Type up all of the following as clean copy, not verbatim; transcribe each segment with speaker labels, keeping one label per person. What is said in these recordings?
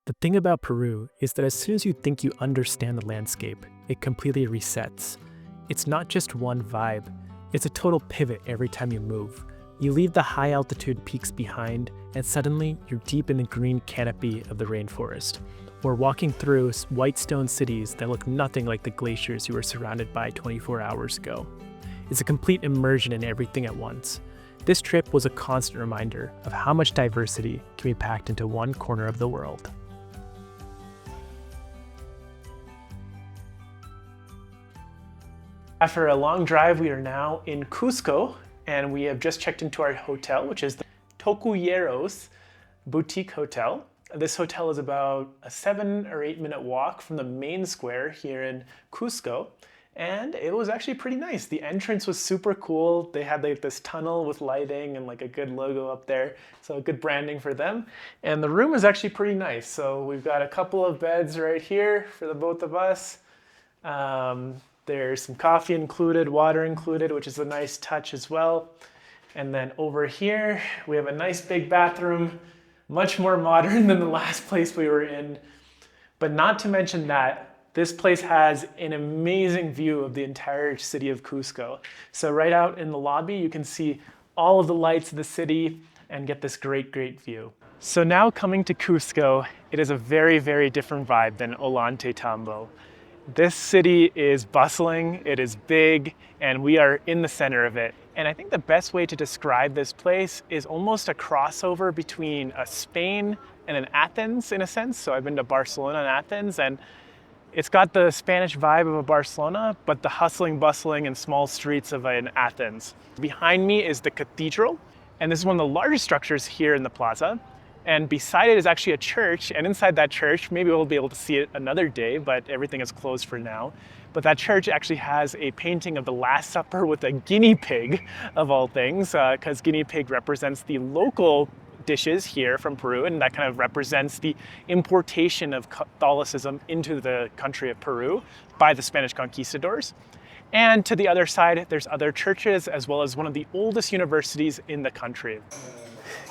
Speaker 1: The thing about Peru is that as soon as you think you understand the landscape, it completely resets. It's not just one vibe, it's a total pivot every time you move. You leave the high altitude peaks behind, and suddenly you're deep in the green canopy of the rainforest. We're walking through white stone cities that look nothing like the glaciers you were surrounded by 24 hours ago. It's a complete immersion in everything at once. This trip was a constant reminder of how much diversity can be packed into one corner of the world. After a long drive, we are now in Cusco, and we have just checked into our hotel, which is the Tocuyeros Boutique Hotel. This hotel is about a 7 or 8 minute walk from the main square here in Cusco, and it was actually pretty nice. The entrance was super cool. They had like this tunnel with lighting and like a good logo up there, so good branding for them. And the room is actually pretty nice. So we've got a couple of beds right here for the both of us. There's some coffee included, water included, which is a nice touch as well. And then over here, we have a nice big bathroom, much more modern than the last place we were in. But not to mention that this place has an amazing view of the entire city of Cusco. So right out in the lobby, you can see all of the lights of the city and get this great view. So now coming to Cusco, it is a very, very different vibe than Ollantaytambo. This city is bustling, it is big, and we are in the center of it. And I think the best way to describe this place is almost a crossover between a Spain and an Athens in a sense. So I've been to Barcelona and Athens, and it's got the Spanish vibe of a Barcelona, but the hustling, bustling, and small streets of an Athens. Behind me is the cathedral, and this is one of the largest structures here in the plaza. And beside it is actually a church, and inside that church, maybe we'll be able to see it another day, but everything is closed for now. But that church actually has a painting of the Last Supper with a guinea pig, of all things, because guinea pig represents the local dishes here from Peru, and that kind of represents the importation of Catholicism into the country of Peru by the Spanish conquistadors. And to the other side, there's other churches, as well as one of the oldest universities in the country.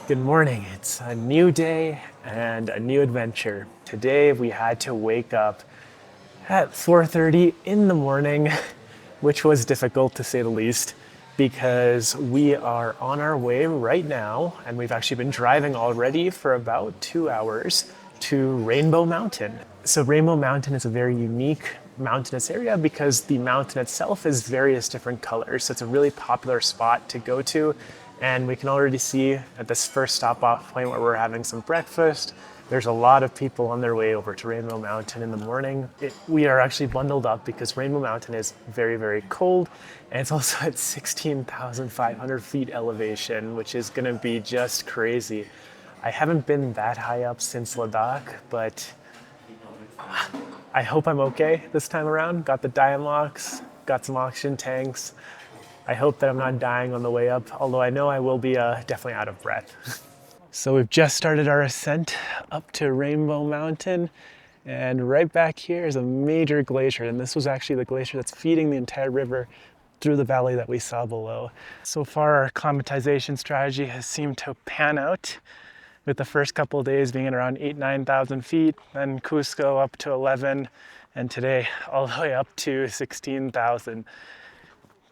Speaker 1: Good morning. It's a new day and a new adventure. Today we had to wake up at 4:30 in the morning, which was difficult to say the least, because we are on our way right now, and we've actually been driving already for about 2 hours to Rainbow Mountain. So Rainbow Mountain is a very unique mountainous area because the mountain itself is various different colors. So it's a really popular spot to go to. And we can already see at this first stop off point where we're having some breakfast, there's a lot of people on their way over to Rainbow Mountain in the morning. We are actually bundled up because Rainbow Mountain is very, very cold. And it's also at 16,500 feet elevation, which is gonna be just crazy. I haven't been that high up since Ladakh, but I hope I'm okay this time around. Got the Diamox, got some oxygen tanks. I hope that I'm not dying on the way up, although I know I will be definitely out of breath. So we've just started our ascent up to Rainbow Mountain, and right back here is a major glacier, and this was actually the glacier that's feeding the entire river through the valley that we saw below. So far, our acclimatization strategy has seemed to pan out, with the first couple of days being at around 9,000 feet, then Cusco up to 11, and today all the way up to 16,000.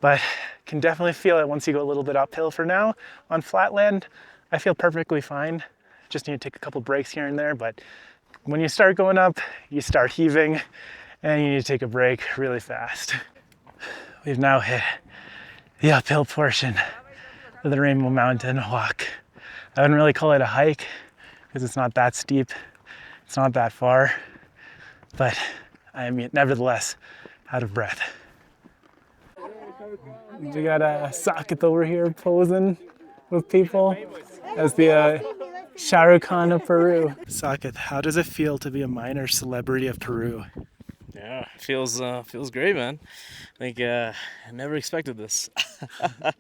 Speaker 1: But can definitely feel it once you go a little bit uphill. For now, on flatland, I feel perfectly fine. Just need to take a couple breaks here and there, but when you start going up, you start heaving, and you need to take a break really fast. We've now hit the uphill portion of the Rainbow Mountain walk. I wouldn't really call it a hike, because it's not that steep, it's not that far, but I am nevertheless out of breath. We got a Saket over here posing with people as the Shah Rukh Khan of Peru. Saket, how does it feel to be a minor celebrity of Peru?
Speaker 2: Yeah, feels great, man. Like I never expected this. I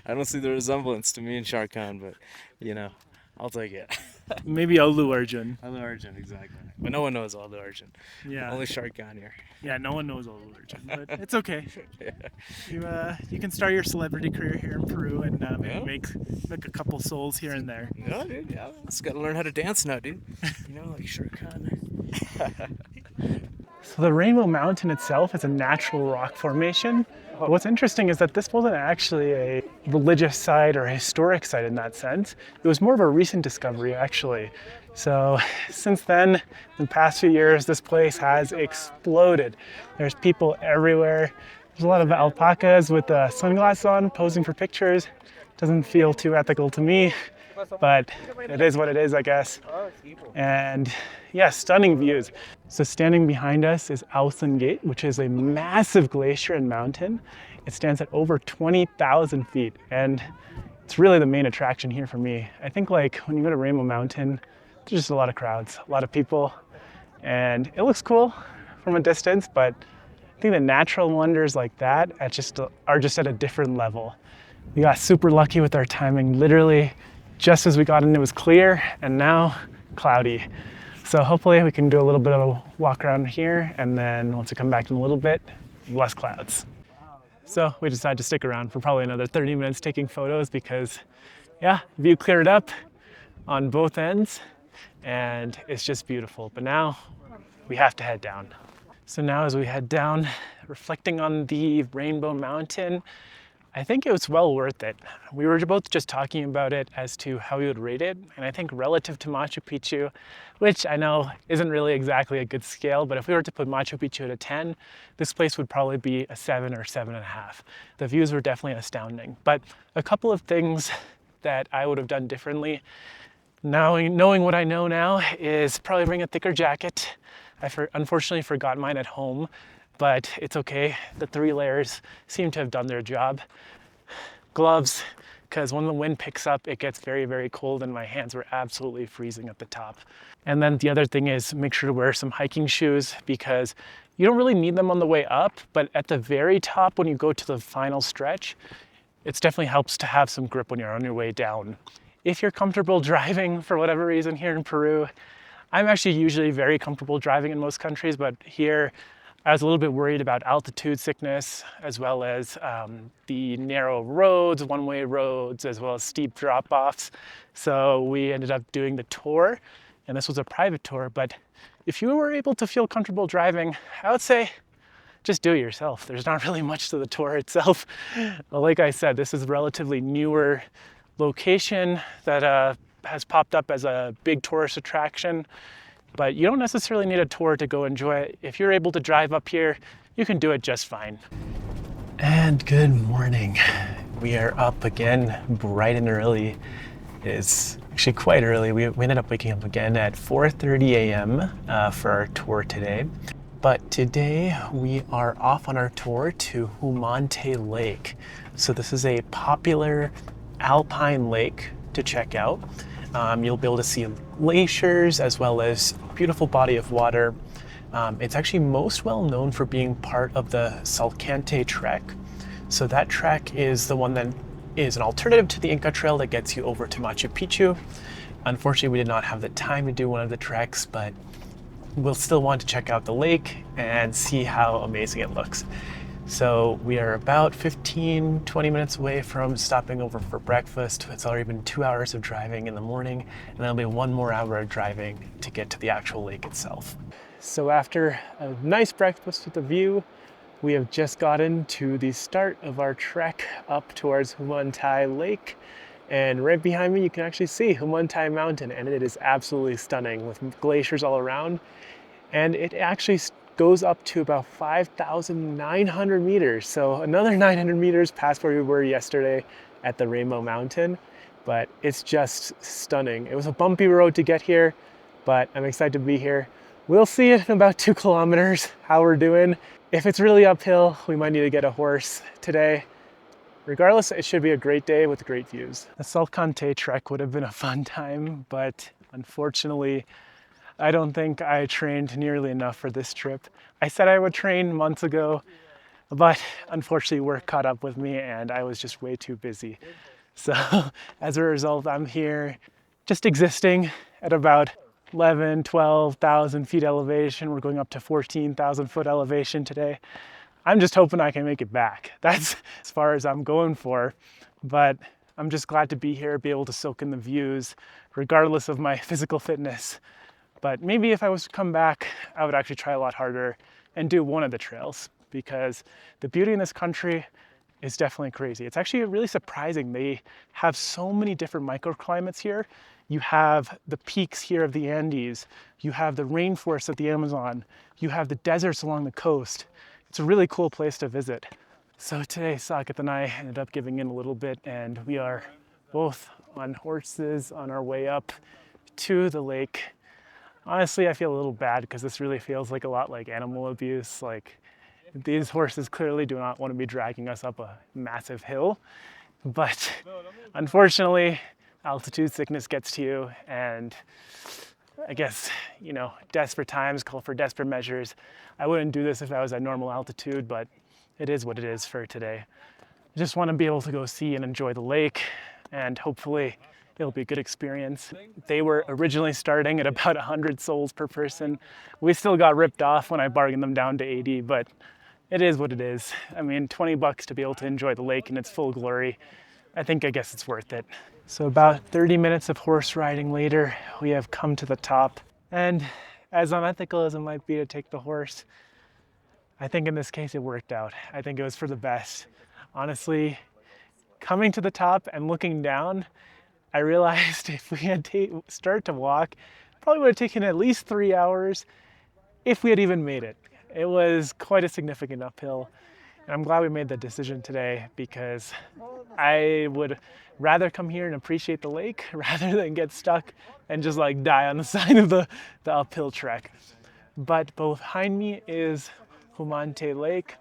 Speaker 2: don't see the resemblance to me and Shah Rukh Khan, but you know, I'll take it.
Speaker 1: Maybe Allu Arjun.
Speaker 2: Allu Arjun, exactly. But no one knows Allu Arjun.
Speaker 1: Yeah.
Speaker 2: Only Shah Rukh Khan here.
Speaker 1: Yeah, no one knows Allu Arjun, but it's okay. You can start your celebrity career here in Peru and maybe make a couple souls here and there.
Speaker 2: Yeah, dude. Yeah, just gotta learn how to dance now, dude. Like Shah Rukh Khan.
Speaker 1: So the Rainbow Mountain itself is a natural rock formation. But what's interesting is that this wasn't actually a religious site or a historic site in that sense. It was more of a recent discovery, actually. So since then, in the past few years, this place has exploded. There's people everywhere. There's a lot of alpacas with sunglasses on, posing for pictures. Doesn't feel too ethical to me, but it is what it is, I guess. And yeah, stunning views. So standing behind us is Ausen Gate, which is a massive glacier and mountain. It stands at over 20,000 feet, and it's really the main attraction here for me. I think like when you go to Rainbow Mountain, there's just a lot of crowds, a lot of people, and it looks cool from a distance, but I think the natural wonders like that are just at a different level. We got super lucky with our timing. Literally, just as we got in, it was clear, and now cloudy. So hopefully we can do a little bit of a walk around here, and then once we come back in a little bit, less clouds. So we decided to stick around for probably another 30 minutes taking photos because, yeah, view cleared up on both ends, and it's just beautiful. But now we have to head down. So now as we head down, reflecting on the Rainbow Mountain, I think it was well worth it. We were both just talking about it as to how we would rate it, and I think relative to Machu Picchu, which I know isn't really exactly a good scale, but if we were to put Machu Picchu at a 10, this place would probably be a 7 or 7.5. The views were definitely astounding, but a couple of things that I would have done differently, knowing what I know now, is probably bring a thicker jacket. I unfortunately forgot mine at home, but it's okay. The 3 layers seem to have done their job. Gloves, because when the wind picks up, it gets very, very cold, and my hands were absolutely freezing at the top. And then the other thing is make sure to wear some hiking shoes, because you don't really need them on the way up, but at the very top, when you go to the final stretch, it definitely helps to have some grip when you're on your way down. If you're comfortable driving for whatever reason here in Peru, I'm actually usually very comfortable driving in most countries, but here I was a little bit worried about altitude sickness, as well as the narrow roads, one-way roads, as well as steep drop-offs. So we ended up doing the tour, and this was a private tour. But if you were able to feel comfortable driving, I would say just do it yourself. There's not really much to the tour itself. Like I said, this is a relatively newer location that has popped up as a big tourist attraction. But you don't necessarily need a tour to go enjoy it. If you're able to drive up here, you can do it just fine. And good morning. We are up again bright and early. It's actually quite early. We ended up waking up again at 4:30 a.m. For our tour today. But today we are off on our tour to Humantay Lake. So this is a popular alpine lake to check out. You'll be able to see glaciers as well as a beautiful body of water. It's actually most well known for being part of the Salkantay Trek. So that trek is the one that is an alternative to the Inca Trail that gets you over to Machu Picchu. Unfortunately, we did not have the time to do one of the treks, but we'll still want to check out the lake and see how amazing it looks. So we are about 15-20 minutes away from stopping over for breakfast. It's already been 2 hours of driving in the morning, and there'll be 1 more hour of driving to get to the actual lake itself. So after a nice breakfast with a view, we have just gotten to the start of our trek up towards Humantay Lake. And right behind me, you can actually see Humantay Mountain, and it is absolutely stunning with glaciers all around. And it actually goes up to about 5,900 meters. So another 900 meters past where we were yesterday at the Rainbow Mountain, but it's just stunning. It was a bumpy road to get here, but I'm excited to be here. We'll see in about 2 kilometers how we're doing. If it's really uphill, we might need to get a horse today. Regardless, it should be a great day with great views. The Salkantay trek would have been a fun time, but unfortunately, I don't think I trained nearly enough for this trip. I said I would train months ago, but unfortunately work caught up with me and I was just way too busy. So as a result, I'm here just existing at about 11, 12,000 feet elevation. We're going up to 14,000 foot elevation today. I'm just hoping I can make it back. That's as far as I'm going for, but I'm just glad to be here, be able to soak in the views, regardless of my physical fitness. But maybe if I was to come back, I would actually try a lot harder and do one of the trails, because the beauty in this country is definitely crazy. It's actually really surprising. They have so many different microclimates here. You have the peaks here of the Andes, you have the rainforests of the Amazon, you have the deserts along the coast. It's a really cool place to visit. So today, Saket and I ended up giving in a little bit, and we are both on horses on our way up to the lake. Honestly, I feel a little bad because this really feels like a lot like animal abuse. Like, these horses clearly do not want to be dragging us up a massive hill, but unfortunately, altitude sickness gets to you, and I guess, you know, desperate times call for desperate measures. I wouldn't do this if I was at normal altitude, but it is what it is for today. I just want to be able to go see and enjoy the lake, and hopefully it'll be a good experience. They were originally starting at about 100 sols per person. We still got ripped off when I bargained them down to 80, but it is what it is. I mean, 20 bucks to be able to enjoy the lake in its full glory. I guess it's worth it. So about 30 minutes of horse riding later, we have come to the top. And as unethical as it might be to take the horse, I think in this case it worked out. I think it was for the best. Honestly, coming to the top and looking down, I realized if we had started to walk, probably would have taken at least 3 hours if we had even made it. It was quite a significant uphill. And I'm glad we made that decision today, because I would rather come here and appreciate the lake rather than get stuck and just like die on the side of the uphill trek. But behind me is Humantay Lake,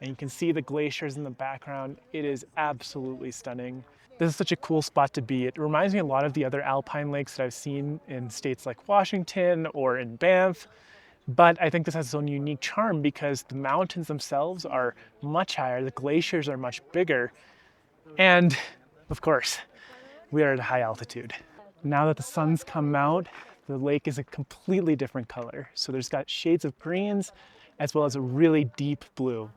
Speaker 1: and you can see the glaciers in the background. It is absolutely stunning. This is such a cool spot to be. It reminds me a lot of the other alpine lakes that I've seen in states like Washington or in Banff. But I think this has its own unique charm because the mountains themselves are much higher, the glaciers are much bigger, and of course, we are at a high altitude. Now that the sun's come out, the lake is a completely different color. So there's got shades of greens as well as a really deep blue.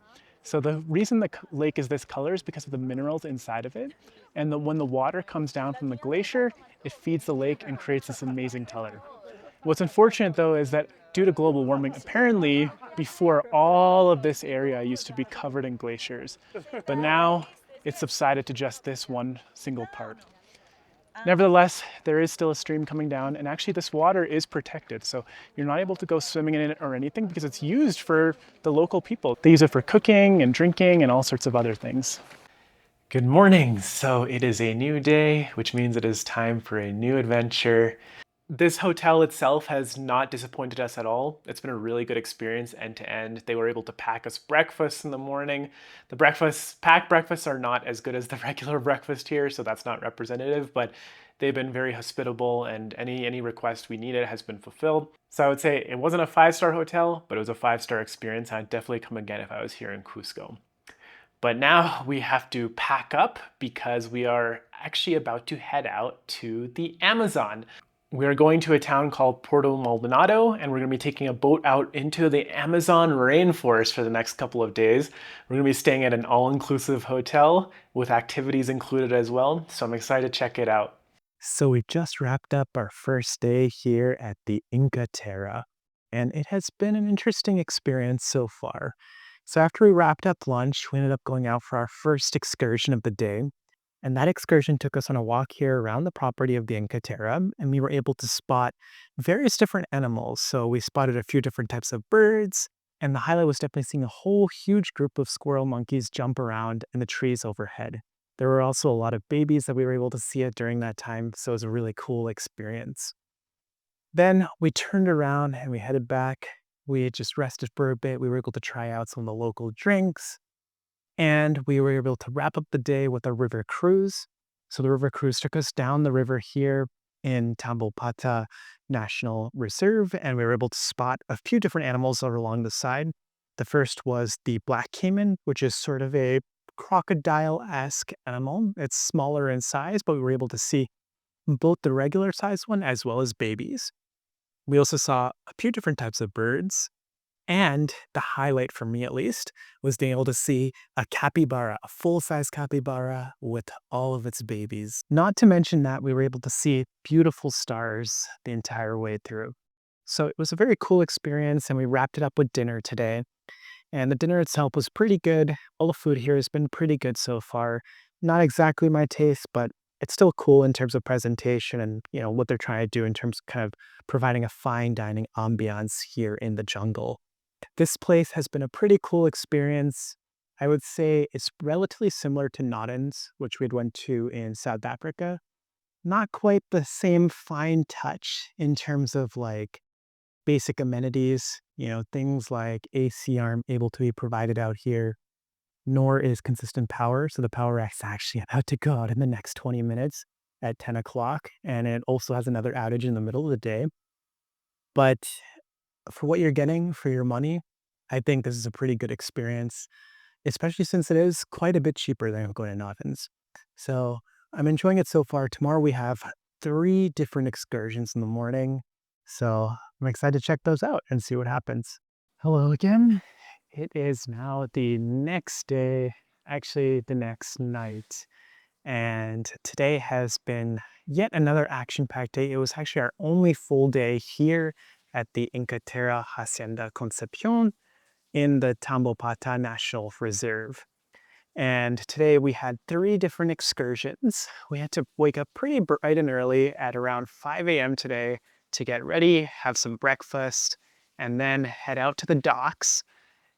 Speaker 1: So the reason the lake is this color is because of the minerals inside of it. And when the water comes down from the glacier, it feeds the lake and creates this amazing color. What's unfortunate though is that due to global warming, apparently before all of this area used to be covered in glaciers, but now it's subsided to just this one single part. Nevertheless, there is still a stream coming down, and actually this water is protected, so you're not able to go swimming in it or anything because it's used for the local people. They use it for cooking and drinking and all sorts of other things. Good morning. So it is a new day, which means it is time for a new adventure. This hotel itself has not disappointed us at all. It's been a really good experience end to end. They were able to pack us breakfast in the morning. The packed breakfasts are not as good as the regular breakfast here, so that's not representative, but they've been very hospitable, and any request we needed has been fulfilled. So I would say it wasn't a 5-star hotel, but it was a 5-star experience. I'd definitely come again if I was here in Cusco. But now we have to pack up because we are actually about to head out to the Amazon. We're going to a town called Puerto Maldonado, and we're going to be taking a boat out into the Amazon rainforest for the next couple of days. We're going to be staying at an all-inclusive hotel with activities included as well, so I'm excited to check it out. So we just wrapped up our first day here at the Inkaterra, and it has been an interesting experience so far. So after we wrapped up lunch, we ended up going out for our first excursion of the day. And that excursion took us on a walk here around the property of the Inkaterra, and we were able to spot various different animals. So we spotted a few different types of birds, and the highlight was definitely seeing a whole huge group of squirrel monkeys jump around in the trees overhead. There were also a lot of babies that we were able to see it during that time, so it was a really cool experience. Then we turned around and we headed back. We had just rested for a bit. We were able to try out some of the local drinks. And we were able to wrap up the day with a river cruise. So the river cruise took us down the river here in Tambopata National Reserve, and we were able to spot a few different animals that were along the side. The first was the black caiman, which is sort of a crocodile-esque animal. It's smaller in size, but we were able to see both the regular sized one as well as babies. We also saw a few different types of birds. And the highlight for me, at least, was being able to see a capybara, a full-size capybara with all of its babies. Not to mention that we were able to see beautiful stars the entire way through. So it was a very cool experience, and we wrapped it up with dinner today. And the dinner itself was pretty good. All the food here has been pretty good so far. Not exactly my taste, but it's still cool in terms of presentation and, what they're trying to do in terms of kind of providing a fine dining ambiance here in the jungle. This place has been a pretty cool experience. I would say it's relatively similar to Nottens, which we'd went to in South Africa. Not quite the same fine touch in terms of like basic amenities, things like AC aren't able to be provided out here, nor is consistent power. So the power is actually about to go out in the next 20 minutes at 10 o'clock. And it also has another outage in the middle of the day. But for what you're getting for your money, I think this is a pretty good experience, especially since it is quite a bit cheaper than going to Nothings. So I'm enjoying it so far. Tomorrow we have 3 different excursions in the morning. So I'm excited to check those out and see what happens. Hello again. It is now the next day, actually the next night. And today has been yet another action-packed day. It was actually our only full day here at the Inkaterra Hacienda Concepción in the Tambopata National Reserve. And today we had 3 different excursions. We had to wake up pretty bright and early at around 5 a.m. today to get ready, have some breakfast, and then head out to the docks.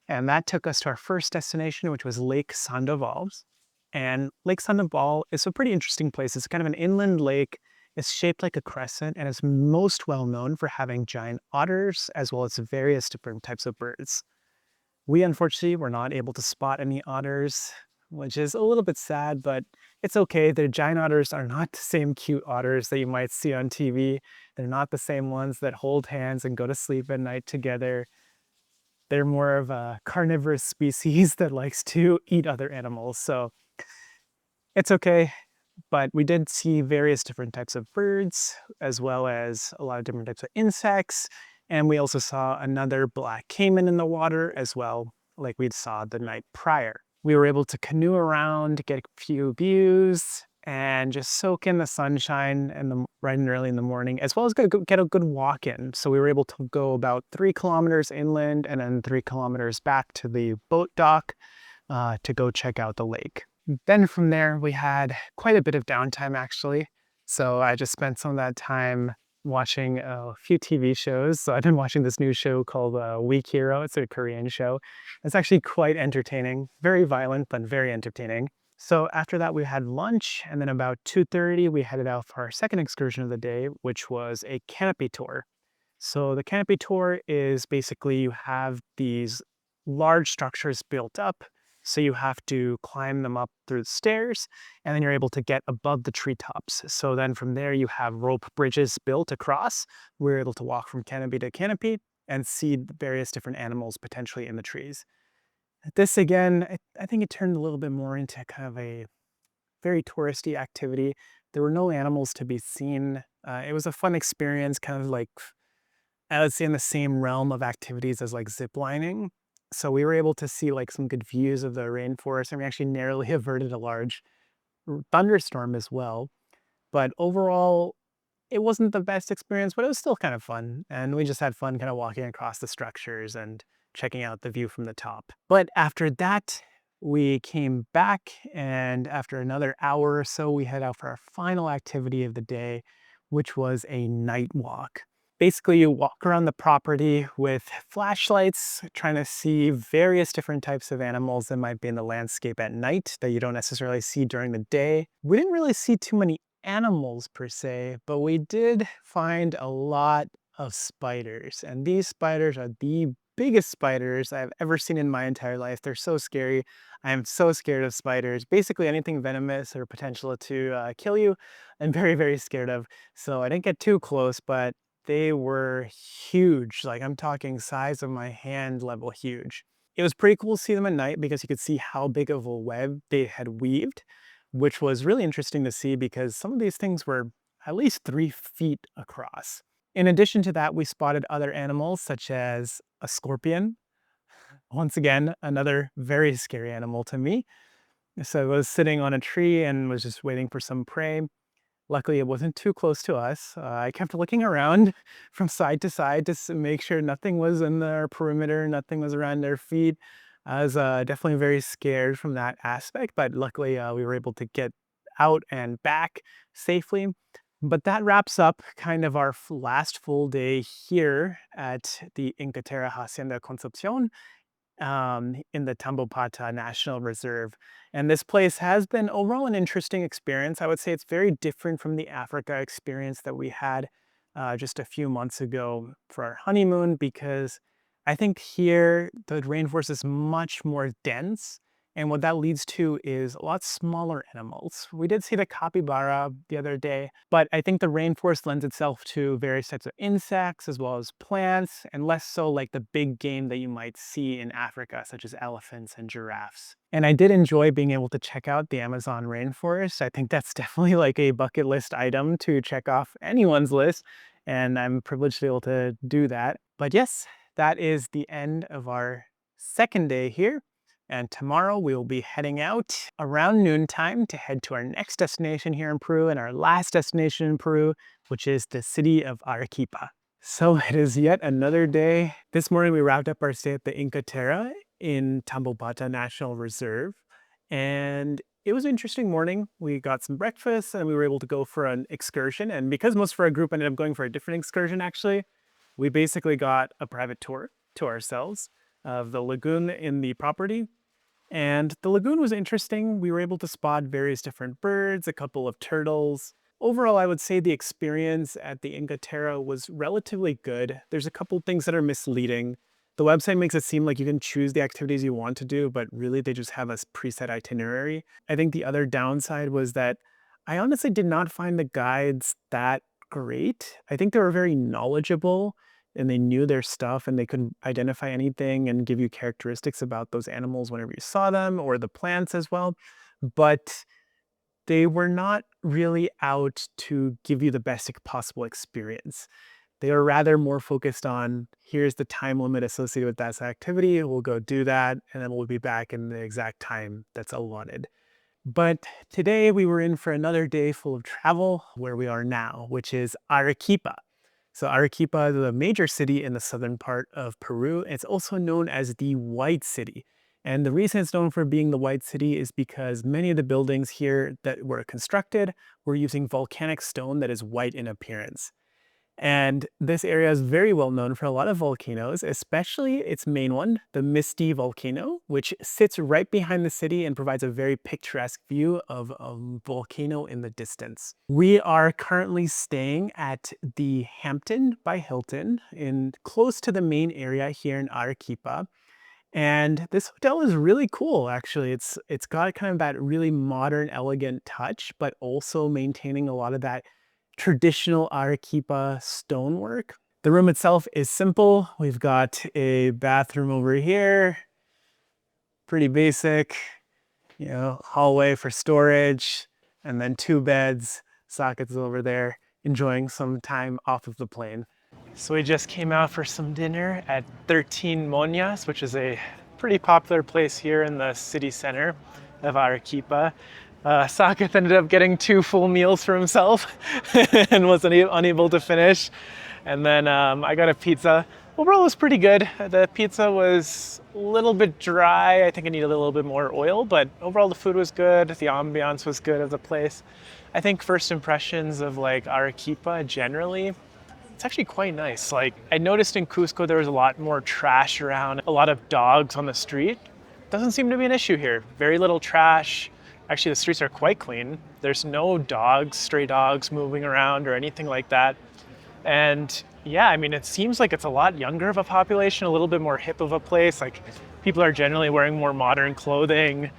Speaker 1: And that took us to our first destination, which was Lake Sandoval. And Lake Sandoval is a pretty interesting place. It's kind of an inland lake. It's shaped like a crescent and is most well known for having giant otters as well as various different types of birds. We unfortunately were not able to spot any otters, which is a little bit sad, but it's okay. The giant otters are not the same cute otters that you might see on TV. They're not the same ones that hold hands and go to sleep at night together. They're more of a carnivorous species that likes to eat other animals. So it's okay, but we did see various different types of birds, as well as a lot of different types of insects. And we also saw another black caiman in the water as well, like we saw the night prior. We were able to canoe around, get a few views, and just soak in the sunshine bright and early in the morning, as well as get a good walk in. So we were able to go about 3 kilometers inland and then 3 kilometers back to the boat dock to go check out the lake. Then from there, we had quite a bit of downtime actually. So I just spent some of that time watching a few TV shows. So I've been watching this new show called Weak Hero. It's a Korean show. It's actually quite entertaining, very violent, but very entertaining. So after that, we had lunch, and then about 2:30, we headed out for our second excursion of the day, which was a canopy tour. So the canopy tour is basically you have these large structures built up. So you have to climb them up through the stairs, and then you're able to get above the treetops. So then from there, you have rope bridges built across. We're able to walk from canopy to canopy and see the various different animals potentially in the trees. This again, I think it turned a little bit more into kind of a very touristy activity. There were no animals to be seen. It was a fun experience, kind of like, I would say in the same realm of activities as like zip lining. So we were able to see like some good views of the rainforest, and we actually narrowly averted a large thunderstorm as well. But overall, it wasn't the best experience, but it was still kind of fun. And we just had fun kind of walking across the structures and checking out the view from the top. But after that, we came back, and after another hour or so, we head out for our final activity of the day, which was a night walk. Basically, you walk around the property with flashlights, trying to see various different types of animals that might be in the landscape at night that you don't necessarily see during the day. We didn't really see too many animals per se, but we did find a lot of spiders. And these spiders are the biggest spiders I've ever seen in my entire life. They're so scary. I am so scared of spiders. Basically anything venomous or potential to kill you, I'm very, very scared of. So I didn't get too close, but they were huge. Like I'm talking size of my hand level huge. It was pretty cool to see them at night because you could see how big of a web they had weaved, which was really interesting to see because some of these things were, at least 3 feet across. In addition to that, we spotted other animals such as a scorpion. Once again, another very scary animal to me. So I was sitting on a tree and was just waiting for some prey. Luckily, it wasn't too close to us. I kept looking around from side to side to make sure nothing was in their perimeter, nothing was around their feet. I was definitely very scared from that aspect, but luckily we were able to get out and back safely. But that wraps up kind of our last full day here at the Inkaterra Hacienda Concepción in the Tambopata National Reserve. And this place has been overall an interesting experience. I would say it's very different from the Africa experience that we had just a few months ago for our honeymoon, because I think here the rainforest is much more dense. And what that leads to is a lot smaller animals. We did see the capybara the other day, but I think the rainforest lends itself to various types of insects as well as plants, and less so like the big game that you might see in Africa, such as elephants and giraffes. And I did enjoy being able to check out the Amazon rainforest. I think that's definitely like a bucket list item to check off anyone's list, and I'm privileged to be able to do that. But yes, that is the end of our second day here. And tomorrow we will be heading out around noontime to head to our next destination here in Peru and our last destination in Peru, which is the city of Arequipa. So it is yet another day. This morning we wrapped up our stay at the Inkaterra in Tambopata National Reserve. And it was an interesting morning. We got some breakfast and we were able to go for an excursion. And because most of our group ended up going for a different excursion actually, we basically got a private tour to ourselves of the lagoon in the property. And the lagoon was interesting. We were able to spot various different birds, a couple of turtles. Overall, I would say the experience at the Inkaterra was relatively good. There's a couple things that are misleading. The website makes it seem like you can choose the activities you want to do, but really they just have a preset itinerary. I think the other downside was that I honestly did not find the guides that great. I think they were very knowledgeable and they knew their stuff and they could identify anything and give you characteristics about those animals whenever you saw them, or the plants as well. But they were not really out to give you the best possible experience. They were rather more focused on, here's the time limit associated with that activity, we'll go do that, and then we'll be back in the exact time that's allotted. But today we were in for another day full of travel where we are now, which is Arequipa. So Arequipa is a major city in the southern part of Peru. It's also known as the White City. And the reason it's known for being the White City is because many of the buildings here that were constructed were using volcanic stone that is white in appearance. And this area is very well known for a lot of volcanoes, especially its main one, the Misty volcano, which sits right behind the city and provides a very picturesque view of a volcano in the distance. We are currently staying at the Hampton by Hilton in close to the main area here in Arequipa. And this hotel is really cool, actually. It's got kind of that really modern, elegant touch, but also maintaining a lot of that traditional Arequipa stonework. The room itself is simple. We've got a bathroom over here, pretty basic, hallway for storage, and then 2 beds, sockets over there, enjoying some time off of the plane. So we just came out for some dinner at 13 Monjas, which is a pretty popular place here in the city center of Arequipa. Saket ended up getting 2 full meals for himself and was unable to finish. And then I got a pizza. Overall, it was pretty good. The pizza was a little bit dry. I think it needed a little bit more oil, but overall the food was good. The ambiance was good of the place. I think first impressions of like Arequipa generally, it's actually quite nice. Like I noticed in Cusco, there was a lot more trash around, a lot of dogs on the street. Doesn't seem to be an issue here. Very little trash. Actually, the streets are quite clean. There's no dogs, stray dogs moving around or anything like that. And yeah, I mean, it seems like it's a lot younger of a population, a little bit more hip of a place. Like people are generally wearing more modern clothing,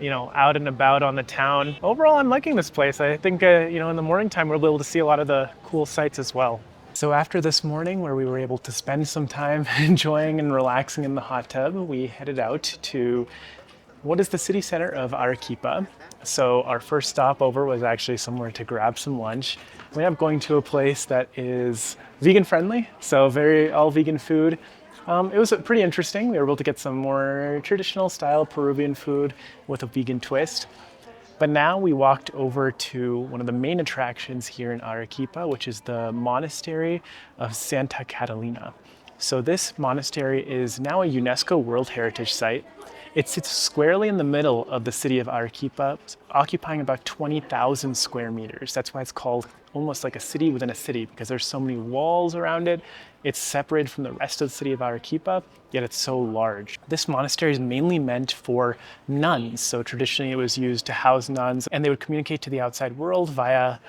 Speaker 1: out and about on the town. Overall, I'm liking this place. I think, in the morning time, we'll be able to see a lot of the cool sights as well. So after this morning where we were able to spend some time enjoying and relaxing in the hot tub, we headed out to What is the city center of Arequipa? So our first stop over was actually somewhere to grab some lunch. We ended up going to a place that is vegan friendly, so very all vegan food. It was pretty interesting. We were able to get some more traditional style Peruvian food with a vegan twist. But now we walked over to one of the main attractions here in Arequipa, which is the Monastery of Santa Catalina. So this monastery is now a UNESCO World Heritage Site. It sits squarely in the middle of the city of Arequipa, occupying about 20,000 square meters. That's why it's called almost like a city within a city, because there's so many walls around it. It's separated from the rest of the city of Arequipa, yet it's so large. This monastery is mainly meant for nuns. So traditionally it was used to house nuns, and they would communicate to the outside world via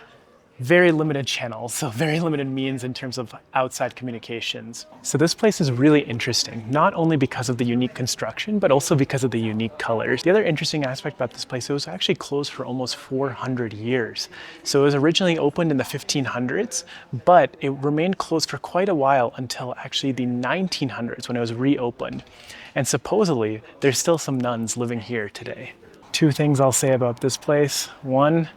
Speaker 1: very limited channels, so very limited means in terms of outside communications. So this place is really interesting, not only because of the unique construction, but also because of the unique colors. The other interesting aspect about this place, it was actually closed for almost 400 years. So it was originally opened in the 1500s, but it remained closed for quite a while until actually the 1900s when it was reopened. And supposedly, there's still some nuns living here today. Two things I'll say about this place. One,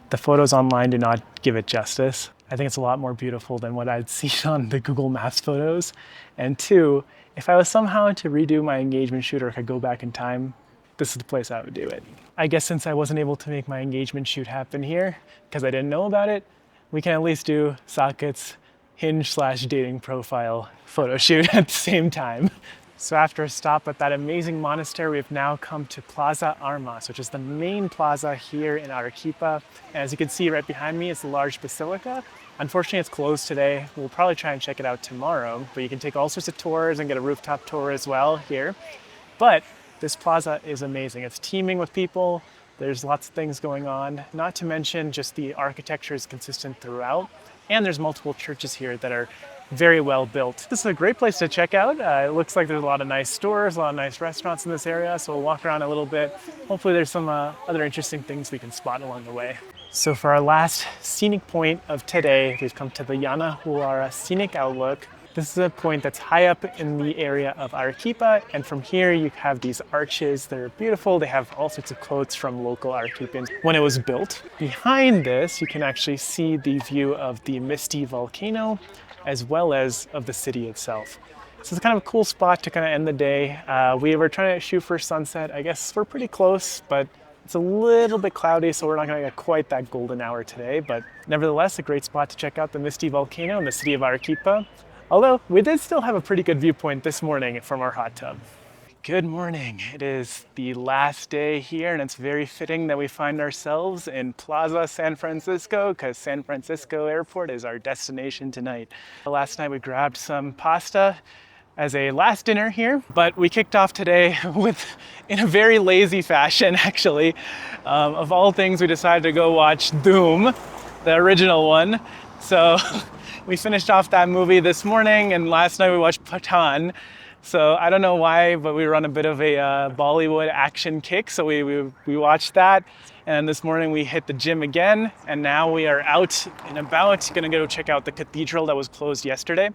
Speaker 1: the photos online do not give it justice. I think it's a lot more beautiful than what I'd seen on the Google Maps photos. And two, if I was somehow to redo my engagement shoot or could go back in time, this is the place I would do it. I guess since I wasn't able to make my engagement shoot happen here, because I didn't know about it, we can at least do Saket's Hinge/dating profile photo shoot at the same time. So after a stop at that amazing monastery, we've now come to Plaza Armas, which is the main plaza here in Arequipa. And as you can see right behind me, it's a large basilica. Unfortunately, it's closed today. We'll probably try and check it out tomorrow, but you can take all sorts of tours and get a rooftop tour as well here. But this plaza is amazing. It's teeming with people. There's lots of things going on, not to mention just the architecture is consistent throughout. And there's multiple churches here that are very well built. This is a great place to check out. It looks like there's a lot of nice stores, a lot of nice restaurants in this area, so we'll walk around a little bit. Hopefully there's some other interesting things we can spot along the way. So for our last scenic point of today, we've come to the Yanahuara Scenic Outlook. This is a point that's high up in the area of Arequipa, and from here you have these arches that are beautiful. They have all sorts of quotes from local Arequipans when it was built. Behind this, you can actually see the view of the misty volcano, as well as of the city itself. So it's kind of a cool spot to kind of end the day. We were trying to shoot for sunset. I guess we're pretty close, but it's a little bit cloudy, so we're not going to get quite that golden hour today. But nevertheless, a great spot to check out the misty volcano in the city of Arequipa. Although we did still have a pretty good viewpoint this morning from our hot tub. Good morning. It is the last day here, and it's very fitting that we find ourselves in Plaza San Francisco, because San Francisco Airport is our destination tonight. Last night we grabbed some pasta as a last dinner here, but we kicked off today in a very lazy fashion, actually. Of all things, we decided to go watch Doom, the original one. So we finished off that movie this morning, and last night we watched Pathan. So I don't know why, but we were on a bit of a Bollywood action kick, so we watched that. And this morning we hit the gym again, and now we are out and about, gonna go check out the cathedral that was closed yesterday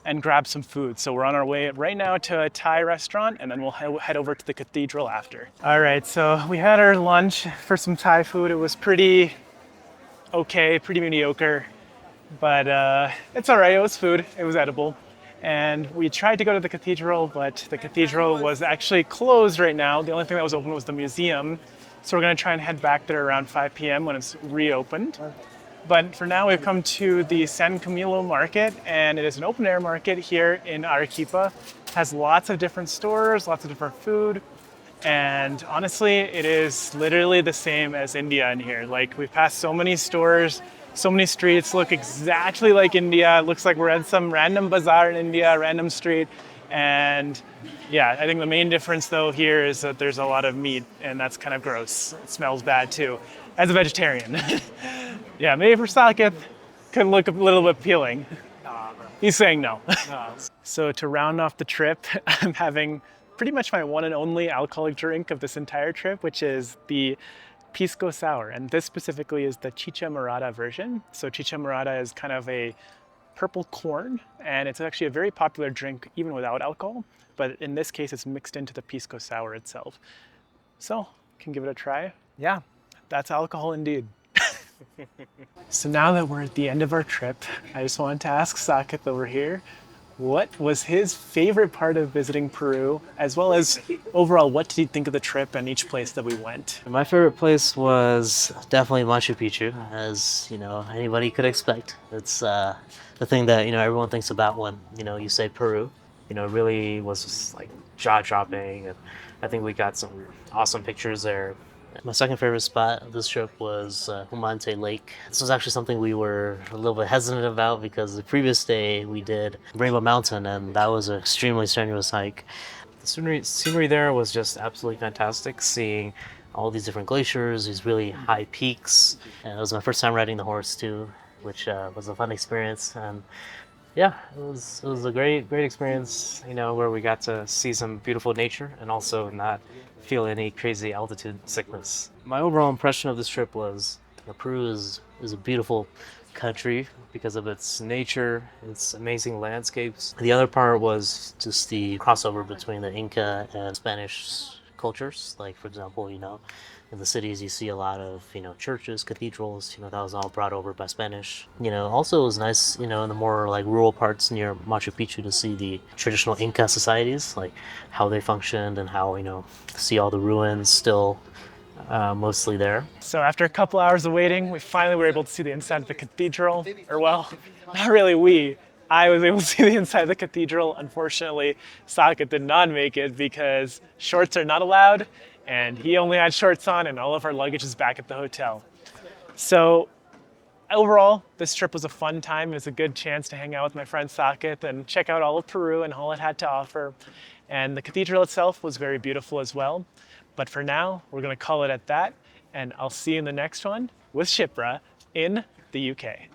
Speaker 1: and grab some food. So we're on our way right now to a Thai restaurant, and then we'll head over to the cathedral after. All right, so we had our lunch for some Thai food. It was pretty okay, pretty mediocre, but it's all right, it was food, it was edible. And we tried to go to the cathedral, but the cathedral was actually closed right now. The only thing that was open was the museum. So we're gonna try and head back there around 5 p.m. when it's reopened. But for now, we've come to the San Camilo market, and it is an open air market here in Arequipa. It has lots of different stores, lots of different food. And honestly, it is literally the same as India in here. Like, we've passed so many stores, so many streets look exactly like India. It looks like we're at some random bazaar in India, random street. And yeah, I think the main difference though here is that there's a lot of meat, and that's kind of gross. It smells bad too, as a vegetarian. Yeah, maybe for Saket, could look a little bit appealing. He's saying no. So to round off the trip, I'm having pretty much my one and only alcoholic drink of this entire trip, which is the Pisco Sour, and this specifically is the chicha morada version. So chicha morada is kind of a purple corn, and it's actually a very popular drink even without alcohol, but in this case it's mixed into the Pisco Sour itself. So, can give it a try. Yeah, that's alcohol indeed. So now that we're at the end of our trip, I just wanted to ask Saket over here, what was his favorite part of visiting Peru, as well as overall, what did he think of the trip and each place that we went?
Speaker 3: My favorite place was definitely Machu Picchu, as anybody could expect. It's the thing that everyone thinks about when you say Peru. It really was just like jaw-dropping, and I think we got some awesome pictures there. My second favorite spot of this trip was Humantay Lake. This was actually something we were a little bit hesitant about because the previous day we did Rainbow Mountain, and that was an extremely strenuous hike. The scenery there was just absolutely fantastic, seeing all these different glaciers, these really high peaks. And it was my first time riding the horse too, which was a fun experience. And yeah, it was a great experience, where we got to see some beautiful nature and also not feel any crazy altitude sickness. My overall impression of this trip was Peru is a beautiful country because of its nature, its amazing landscapes. The other part was just the crossover between the Inca and Spanish cultures. Like, for example, in the cities you see a lot of churches, cathedrals, that was all brought over by Spanish. Also it was nice, in the more like rural parts near Machu Picchu to see the traditional Inca societies, like how they functioned and how see all the ruins still mostly there.
Speaker 1: So after a couple hours of waiting, we finally were able to see the inside of the cathedral, or well, not really I was able to see the inside of the cathedral. Unfortunately, Saket did not make it because shorts are not allowed, and he only had shorts on, and all of our luggage is back at the hotel. So overall, this trip was a fun time. It was a good chance to hang out with my friend Saket and check out all of Peru and all it had to offer. And the cathedral itself was very beautiful as well. But for now, we're going to call it at that, and I'll see you in the next one with Shipra in the UK.